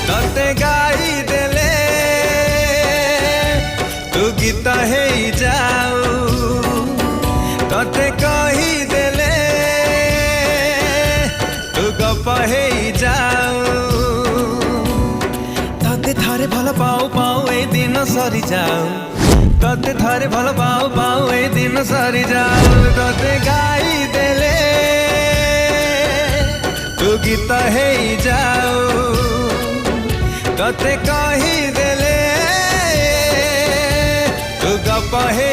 तते गाई देले तू गीत हे जाऊ तते कही देले तू गप हे जाऊ तते थारे भल पाऊ पाऊ ए दिन सरी जाऊ तते थारे भल पाऊ पाऊ ए दिन सरी जाऊ तते गाई देले तू गीत हे जाऊ तते कही देले तू गप हे